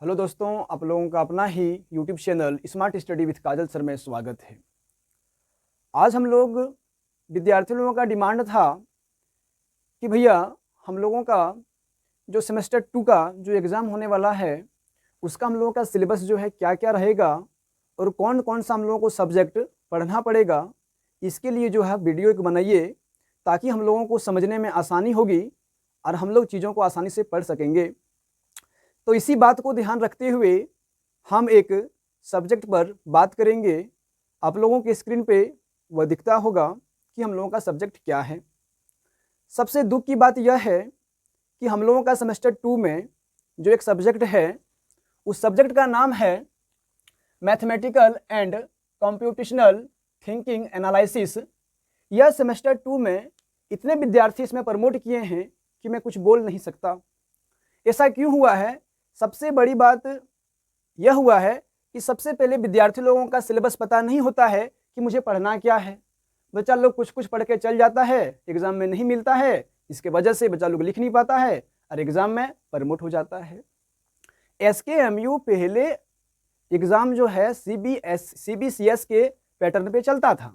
Hello दोस्तों, आप लोगों का अपना ही YouTube channel Smart Study with Kajal sir में स्वागत है। आज हम लोग विद्यार्थी लोगों का डिमांड था कि भैया हम लोगों का जो सेमेस्टर 2 का जो एग्ज़ाम होने वाला है उसका हम लोगों का सिलेबस जो है क्या क्या रहेगा और कौन कौन सा हम लोगों को सब्जेक्ट पढ़ना पड़ेगा, इसके लिए जो है वीडियो एक बनाइए ताकि हम लोगों को समझने में आसानी होगी और हम लोग चीज़ों को आसानी से पढ़ सकेंगे। तो इसी बात को ध्यान रखते हुए हम एक सब्जेक्ट पर बात करेंगे। आप लोगों के स्क्रीन पे वह दिखता होगा कि हम लोगों का सब्जेक्ट क्या है। सबसे दुख की बात यह है कि हम लोगों का सेमेस्टर 2 में जो एक सब्जेक्ट है उस सब्जेक्ट का नाम है mathematical and computational thinking analysis. यह सेमेस्टर 2 में इतने विद्यार्थी इसमें प्रमोट किए हैं कि मैं कुछ बोल नहीं सकता। ऐसा क्यों हुआ है? सबसे बड़ी बात यह हुआ है कि सबसे पहले विद्यार्थी लोगों का सिलेबस पता नहीं होता है कि मुझे पढ़ना क्या है। बच्चा लोग कुछ कुछ पढ़ के चल जाता है, एग्ज़ाम में नहीं मिलता है, इसके वजह से बच्चा लोग लिख नहीं पाता है और एग्ज़ाम में प्रमोट हो जाता है। SKMU पहले एग्ज़ाम जो है CBCS के पैटर्न पे चलता था,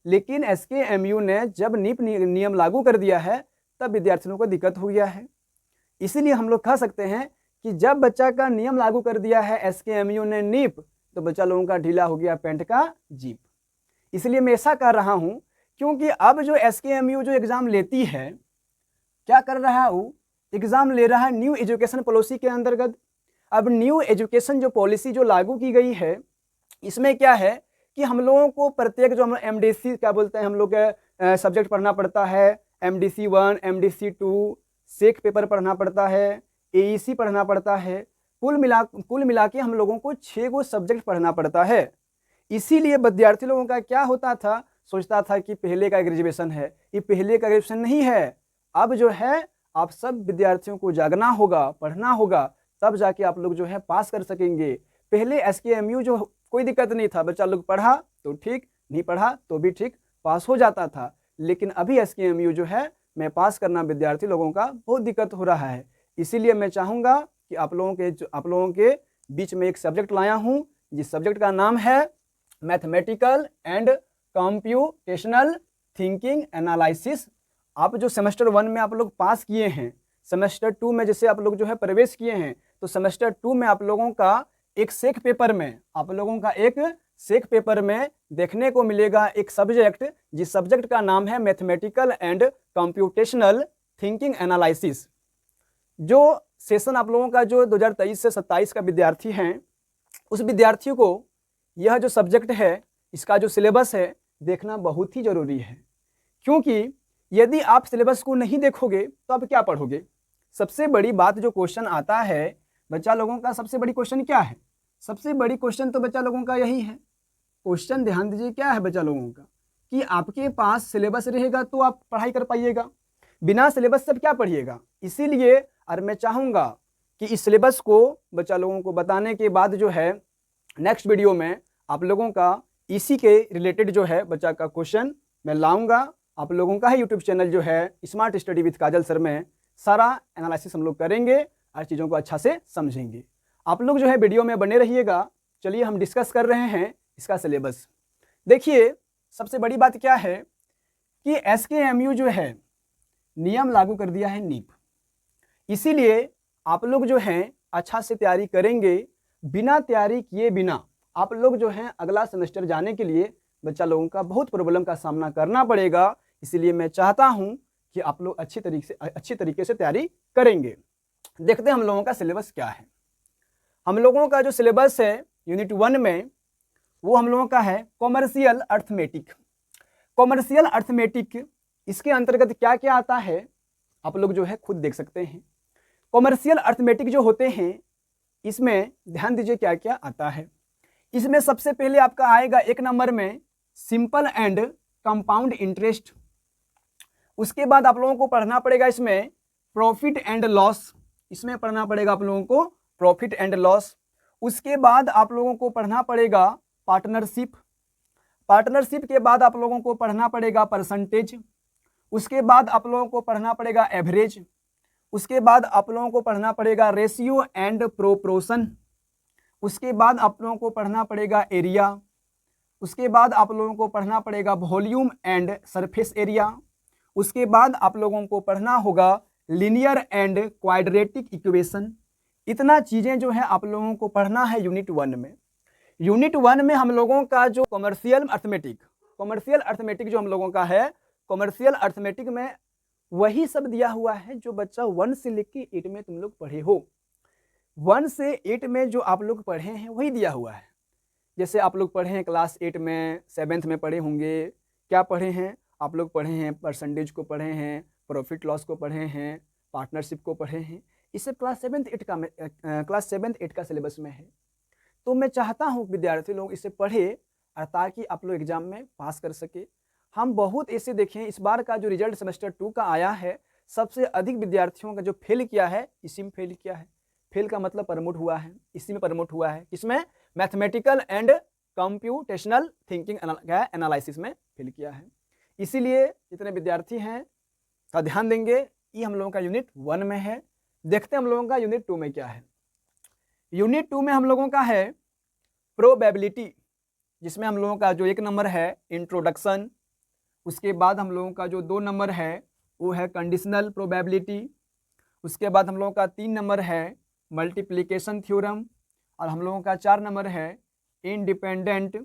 लेकिन SKMU ने जब नीप नियम लागू कर दिया है तब विद्यार्थियों को दिक्कत हो गया है। इसीलिए हम लोग कह सकते हैं कि जब बच्चा का नियम लागू कर दिया है SKMU ने नीप, तो बच्चा लोगों का ढीला हो गया पैंट का जीप। इसलिए मैं ऐसा कर रहा हूं क्योंकि अब जो SKMU जो एग्ज़ाम लेती है, क्या कर रहा है वो एग्ज़ाम ले रहा है न्यू एजुकेशन पॉलिसी के अंतर्गत। अब न्यू एजुकेशन जो पॉलिसी जो लागू की गई है, इसमें क्या है कि हम लोगों को प्रत्येक जो हम MDC क्या बोलते हैं हम लोग सब्जेक्ट पढ़ना पड़ता है। MDC 1, MDC 2, सेक पेपर पढ़ना पड़ता है, AEC पढ़ना पड़ता है। कुल मिला के हम लोगों को 6 गो सब्जेक्ट पढ़ना पड़ता है। इसीलिए विद्यार्थी लोगों का क्या होता था, सोचता था कि पहले का ग्रेजुएशन है, ये पहले का ग्रेजुएशन नहीं है। अब जो है आप सब विद्यार्थियों को जागना होगा, पढ़ना होगा, तब जाके आप लोग जो है पास कर सकेंगे। पहले SKMU जो कोई दिक्कत नहीं था, बच्चा लोग पढ़ा तो ठीक, नहीं पढ़ा तो भी ठीक, पास हो जाता था। लेकिन अभी SKMU जो है मैं पास करना विद्यार्थी लोगों का बहुत दिक्कत हो रहा है। इसीलिए मैं चाहूँगा कि आप लोगों के बीच में एक सब्जेक्ट लाया हूँ जिस सब्जेक्ट का नाम है mathematical and computational thinking analysis. आप जो सेमेस्टर 1 में आप लोग पास किए हैं, सेमेस्टर 2 में जैसे आप लोग जो है प्रवेश किए हैं, तो सेमेस्टर 2 में आप लोगों का एक सेक पेपर में देखने को मिलेगा एक सब्जेक्ट जिस सब्जेक्ट का नाम है mathematical and computational thinking analysis. जो सेशन आप लोगों का जो 2023 से 27 का विद्यार्थी हैं, उस विद्यार्थियों को यह जो सब्जेक्ट है, इसका जो सिलेबस है देखना बहुत ही ज़रूरी है। क्योंकि यदि आप सिलेबस को नहीं देखोगे तो आप क्या पढ़ोगे। सबसे बड़ी बात जो क्वेश्चन आता है बच्चा लोगों का, सबसे बड़ी क्वेश्चन क्या है? सबसे बड़ी क्वेश्चन तो बच्चा लोगों का यही है। क्वेश्चन ध्यान दीजिए क्या है बच्चा लोगों का, कि आपके पास सिलेबस रहेगा तो आप पढ़ाई कर पाइएगा, बिना सिलेबस से क्या पढ़िएगा। इसीलिए और मैं चाहूँगा कि इस सिलेबस को बच्चा लोगों को बताने के बाद जो है नेक्स्ट वीडियो में आप लोगों का इसी के रिलेटेड जो है बच्चा का क्वेश्चन मैं लाऊंगा। आप लोगों का ही यूट्यूब चैनल जो है smart Study with Kajal sir में सारा एनालिसिस हम लोग करेंगे और चीज़ों को अच्छा से समझेंगे। आप लोग जो है वीडियो में बने रहिएगा। चलिए हम डिस्कस कर रहे हैं इसका सिलेबस। देखिए सबसे बड़ी बात क्या है कि SKMU जो है नियम लागू कर दिया है नीप। इसीलिए आप लोग जो हैं अच्छा से तैयारी करेंगे। बिना तैयारी किए बिना आप लोग जो हैं अगला सेमेस्टर जाने के लिए बच्चा लोगों का बहुत प्रॉब्लम का सामना करना पड़ेगा। इसलिए मैं चाहता हूं कि आप लोग अच्छी तरीके से तैयारी करेंगे। देखते हैं हम लोगों का सिलेबस क्या है। हम लोगों का जो सिलेबस है यूनिट 1 में वो हम लोगों का है कॉमर्शियल अर्थमेटिक। कॉमर्शियल अर्थमेटिक इसके अंतर्गत क्या क्या आता है आप लोग जो है खुद देख सकते हैं। कॉमर्शियल अर्थमेटिक जो होते हैं इसमें ध्यान दीजिए क्या क्या आता है। इसमें सबसे पहले आपका आएगा 1 नंबर में सिंपल एंड कंपाउंड इंटरेस्ट। उसके बाद आप लोगों को पढ़ना पड़ेगा इसमें प्रॉफिट एंड लॉस। इसमें पढ़ना पड़ेगा आप लोगों को प्रॉफिट एंड लॉस। उसके बाद आप लोगों को पढ़ना पड़ेगा पार्टनरशिप। पार्टनरशिप के बाद आप लोगों को पढ़ना पड़ेगा परसेंटेज। उसके बाद आप लोगों को पढ़ना पड़ेगा एवरेज। उसके बाद आप लोगों को पढ़ना पड़ेगा रेशियो एंड प्रोपोर्शन। उसके बाद आप लोगों को पढ़ना पड़ेगा एरिया, उसके बाद आप लोगों को पढ़ना पड़ेगा वॉल्यूम एंड सरफेस एरिया, उसके बाद आप लोगों को पढ़ना होगा लीनियर एंड क्वाड्रेटिक इक्वेशन। इतना चीज़ें जो है आप लोगों को पढ़ना है यूनिट 1 में। यूनिट 1 में हम लोगों का जो कॉमर्शियल अर्थमेटिक जो हम लोगों का है, कॉमर्शियल अर्थमेटिक में वही सब दिया हुआ है जो बच्चा 1 से लेके 8 में तुम लोग पढ़े हो। 1 से 8 में जो आप लोग पढ़े हैं वही दिया हुआ है। जैसे आप लोग पढ़े हैं क्लास 8 में, 7th में पढ़े होंगे, क्या पढ़े हैं आप लोग? पढ़े हैं परसेंटेज को, पढ़े हैं प्रॉफिट लॉस को, पढ़े हैं पार्टनरशिप को, पढ़े हैं। इससे क्लास 7th 8 का सिलेबस में है। तो मैं चाहता हूँ विद्यार्थी लोग इसे पढ़े और ताकि आप लोग एग्जाम में पास कर सके। हम बहुत ऐसे देखें, इस बार का जो रिजल्ट सेमेस्टर 2 का आया है, सबसे अधिक विद्यार्थियों का जो फेल किया है इसी में फेल किया है। फेल का मतलब प्रमोट हुआ है, इसी में प्रमोट हुआ है। इसमें mathematical and computational thinking analysis में फेल किया है। इसीलिए जितने विद्यार्थी हैं का ध्यान देंगे। ये हम लोगों का यूनिट 1 में है। देखते हैं हम लोगों का यूनिट 2 में क्या है। यूनिट 2 में हम लोगों का है प्रोबेबिलिटी, जिसमें हम लोगों का जो 1 नंबर है इंट्रोडक्शन, उसके बाद हम लोगों का जो 2 नंबर है वो है कंडीशनल प्रोबेबिलिटी, उसके बाद हम लोगों का 3 नंबर है मल्टीप्लिकेशन थ्योरम, और हम लोगों का 4 नंबर है इंडिपेंडेंट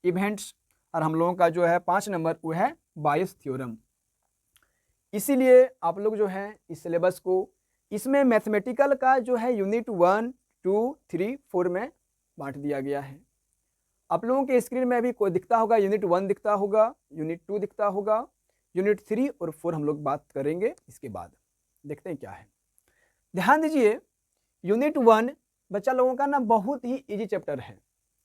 इवेंट्स, और हम लोगों का जो है 5 नंबर वो है बायस थ्योरम। इसीलिए आप लोग जो है इस सिलेबस को, इसमें मैथमेटिकल का जो है यूनिट 1, 2, 3, 4 में बांट दिया गया है। आप लोगों के स्क्रीन में भी कोई दिखता होगा, यूनिट 1 दिखता होगा, यूनिट 2 दिखता होगा, यूनिट 3 और 4 हम लोग बात करेंगे इसके बाद। देखते हैं क्या है। ध्यान दीजिए, यूनिट 1 बच्चा लोगों का ना बहुत ही इजी चैप्टर है।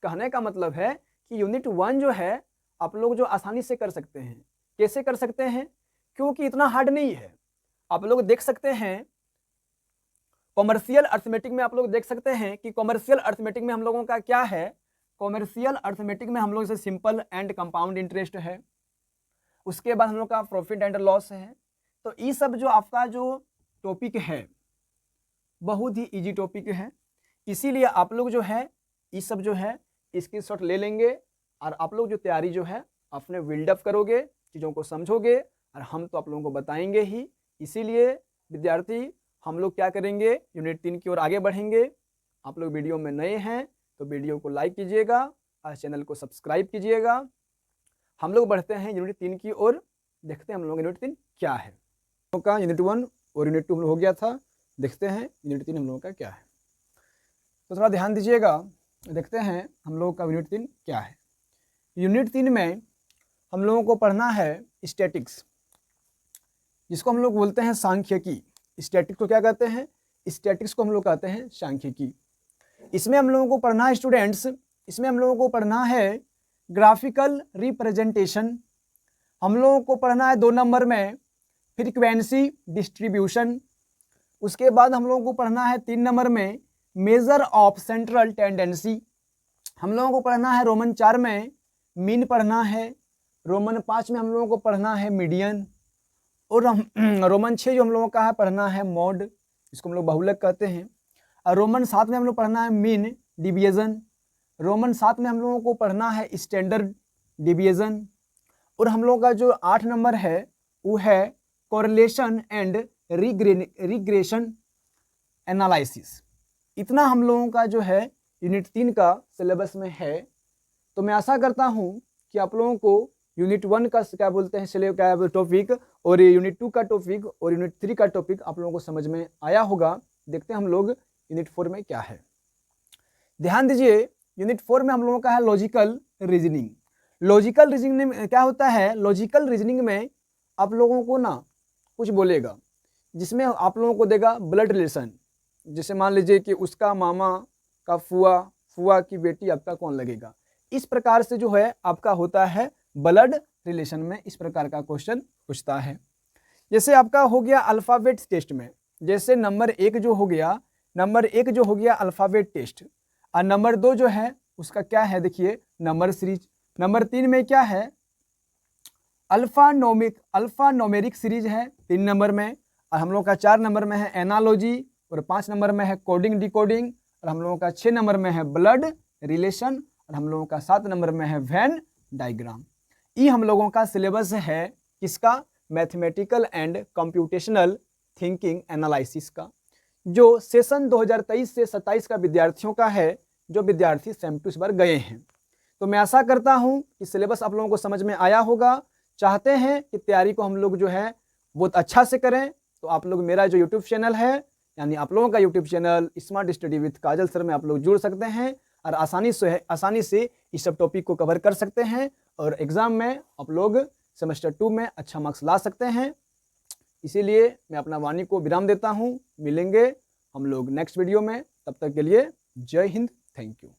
कहने का मतलब है कि यूनिट 1 जो है आप लोग जो आसानी से कर सकते हैं। कैसे कर सकते हैं? क्योंकि इतना हार्ड नहीं है। आप लोग देख सकते हैं कॉमर्शियल अर्थमेटिक में, आप लोग देख सकते हैं कि कॉमर्शियल अर्थमेटिक में हम लोगों का क्या है। कॉमर्शियल अर्थमेटिक में हम लोग से सिंपल एंड कंपाउंड इंटरेस्ट है, उसके बाद हम लोग का प्रॉफिट एंड लॉस है। तो ये सब जो आपका जो टॉपिक है बहुत ही इजी टॉपिक है। इसीलिए आप लोग जो है ये सब जो है स्क्रीनशॉट ले लेंगे और आप लोग जो तैयारी जो है अपने बिल्डअप करोगे, चीज़ों को समझोगे, और हम तो आप लोगों को बताएंगे ही। इसीलिए विद्यार्थी हम लोग क्या करेंगे, यूनिट 3 की ओर आगे बढ़ेंगे। आप लोग वीडियो में नए हैं तो वीडियो को लाइक कीजिएगा और चैनल को सब्सक्राइब कीजिएगा। हम लोग बढ़ते हैं यूनिट 3 की ओर। देखते हैं हम लोग यूनिट 3 क्या है। हम लोग का यूनिट 1 और यूनिट 2 हो गया था। देखते हैं यूनिट 3 हम लोगों का क्या है। तो थोड़ा ध्यान दीजिएगा, देखते हैं हम लोगों का यूनिट 3 क्या है। यूनिट 3 में हम लोगों को पढ़ना है स्टैटिक्स, जिसको हम लोग बोलते हैं सांख्यिकी। स्टैटिक्स को क्या कहते हैं? स्टैटिक्स को हम लोग कहते हैं सांख्यिकी। इसमें हम लोगों को पढ़ना है स्टूडेंट्स, इसमें हम लोगों को पढ़ना है ग्राफिकल रिप्रेजेंटेशन। हम लोगों को पढ़ना है 2 नंबर में फ्रीक्वेंसी डिस्ट्रीब्यूशन। उसके बाद हम लोगों को पढ़ना है 3 नंबर में मेजर ऑफ सेंट्रल टेंडेंसी। हम लोगों को पढ़ना है रोमन 4 में मीन पढ़ना है। रोमन 5 में हम लोगों को पढ़ना है मीडियन। और रोमन 6 जो हम लोगों का है पढ़ना है मोड, इसको हम लोग बहुलक कहते हैं। और रोमन 7 में हम लोग पढ़ना है मीन डिवीजन। रोमन 7 में हम लोगों को पढ़ना है स्टैंडर्ड डिवीजन। और हम लोगों का जो 8 नंबर है वो है कोरिलेशन एंड रिग्रेशन एनालिसिस। इतना हम लोगों का जो है यूनिट 3 का सिलेबस में है। तो मैं आशा करता हूँ कि आप लोगों को यूनिट 1 का क्या बोलते हैं सिलेबस का टॉपिक, और यूनिट 2 का टॉपिक और यूनिट 3 का टॉपिक आप लोगों को समझ में आया होगा। देखते हैं हम लोग यूनिट 4 में क्या है। ध्यान दीजिए, यूनिट 4 में हम लोगों का है लॉजिकल रीजनिंग। लॉजिकल रीजनिंग में क्या होता है? लॉजिकल रीजनिंग में आप लोगों को ना कुछ बोलेगा जिसमें आप लोगों को देगा ब्लड रिलेशन। जैसे मान लीजिए कि उसका मामा का फुआ, फुआ की बेटी आपका कौन लगेगा। इस प्रकार से जो है आपका होता है ब्लड रिलेशन में, इस प्रकार का क्वेश्चन पूछता है। जैसे आपका हो गया अल्फ़ाबेट टेस्ट में, जैसे नंबर 1 जो हो गया, नंबर 1 जो हो गया अल्फ़ाबेट टेस्ट, और नंबर 2 जो है उसका क्या है, देखिए नंबर सीरीज। नंबर 3 में क्या है? अल्फा नोमेरिक सीरीज है 3 नंबर में। और हम लोग का 4 नंबर में है एनालॉजी, और 5 नंबर में है कोडिंग डिकोडिंग, और हम लोगों का 6 नंबर में है ब्लड रिलेशन और हम लोगों का 7 नंबर में है वेन डायग्राम। ये हम लोगों का सिलेबस है किसका, mathematical and computational thinking analysis का, जो सेशन 2023 से 27 का विद्यार्थियों का है, जो विद्यार्थी सेम टू इस बार गए हैं। तो मैं आशा करता हूं कि सिलेबस आप लोगों को समझ में आया होगा। चाहते हैं कि तैयारी को हम लोग जो है बहुत अच्छा से करें, तो आप लोग मेरा जो यूट्यूब चैनल है, यानी आप लोगों का YouTube channel Smart Study with Kajal sir में आप लोग जुड़ सकते हैं और आसानी से इस सब टॉपिक को कवर कर सकते हैं और एग्जाम में आप लोग सेमेस्टर 2 में अच्छा मार्क्स ला सकते हैं। इसीलिए मैं अपना वाणी को विराम देता हूं। मिलेंगे हम लोग नेक्स्ट वीडियो में, तब तक के लिए जय हिंद, थैंक यू।